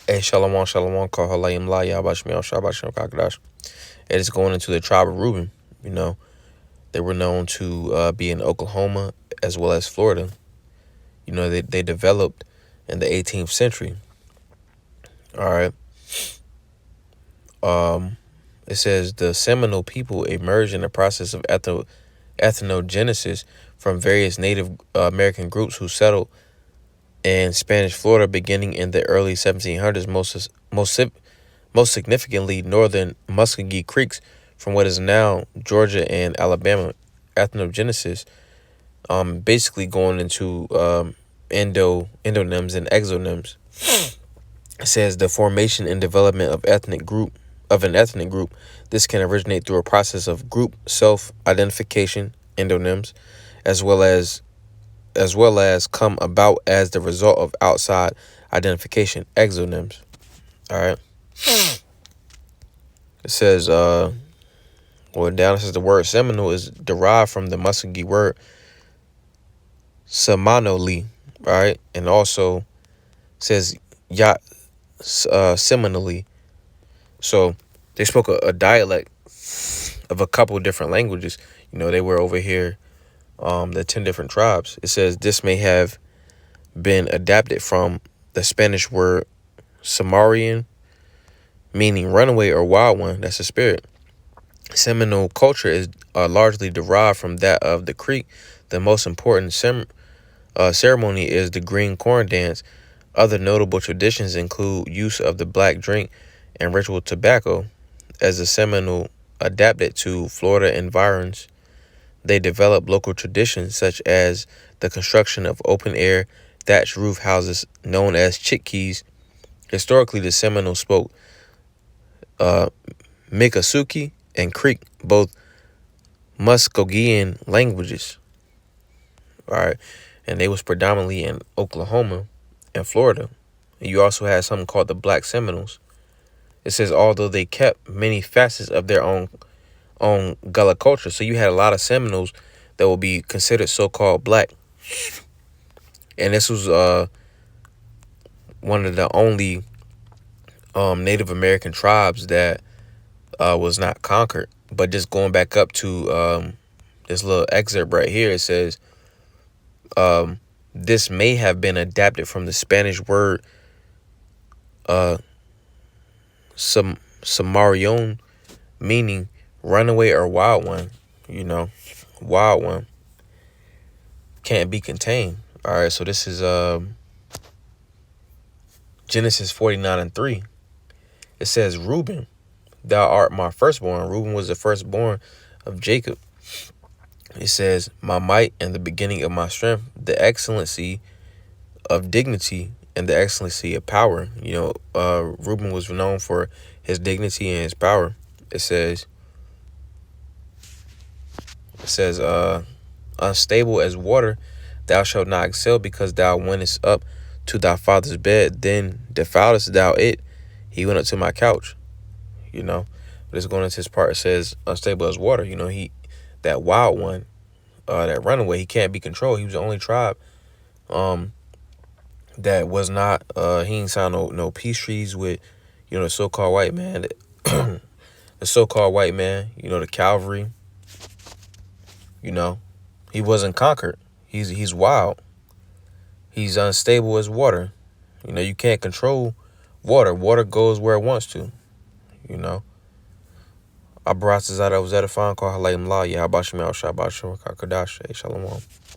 Hey, Shalom, Shalom, call Halayim La, Yabashmiel, Shabashim Kakadash. And it's going into the tribe of Reuben. You know, they were known to be in Oklahoma as well as Florida. You know, they developed in the 18th century. All right. It says the Seminole people emerged in the process of ethnogenesis from various Native American groups who settled in Spanish Florida beginning in the early 1700s, most significantly northern Muskogee Creeks from what is now Georgia and Alabama. Ethnogenesis, basically going into endonyms and exonyms. It says the formation and development of an ethnic group. This can originate through a process of group self-identification, endonyms, as well as come about as the result of outside identification, exonyms. All right. It says, down it says the word Seminole is derived from the Muskogee word Semanole, right? And also says Seminole. So they spoke a dialect of a couple different languages. You know, they were over here, the 10 different tribes. It says this may have been adapted from the Spanish word Samarian, meaning runaway or wild one. That's a spirit. Seminole culture is largely derived from that of the Creek. The most important ceremony is the green corn dance. Other notable traditions include use of the black drink and ritual tobacco. As the Seminole adapted to Florida environs, they developed local traditions such as the construction of open-air thatched roof houses known as chickees. Historically, the Seminole spoke Miccosukee and Creek, both Muskogean languages. All right, and they was predominantly in Oklahoma and Florida. And you also had something called the Black Seminoles. It says although they kept many facets of their own Gullah culture, so you had a lot of Seminoles that will be considered so-called black. And this was one of the only Native American tribes that was not conquered. But just going back up to this little excerpt right here, it says this may have been adapted from the Spanish word Samarion, meaning runaway or wild one. You know, wild one can't be contained. All right, so this is Genesis 49:3. It says, Reuben, thou art my firstborn. Reuben was the firstborn of Jacob. It says, my might and the beginning of my strength, the excellency of dignity and the excellency of power. You know, Reuben was known for his dignity and his power. It says, unstable as water, thou shalt not excel, because thou wentest up to thy father's bed, then defilest thou it. He went up to my couch. You know, but it's going into this part. It says unstable as water. You know, that wild one, that runaway, he can't be controlled. He was the only tribe that was not, he ain't signed no peace treaties with, you know, the so-called white man. The so-called white man, you know, the cavalry. You know, he wasn't conquered. He's wild. He's unstable as water. You know, you can't control water. Water goes where it wants to. You know. I brought this out. I was at a phone call. Halayim La, Yabashim Al Shabashim Kakadash. Shalom.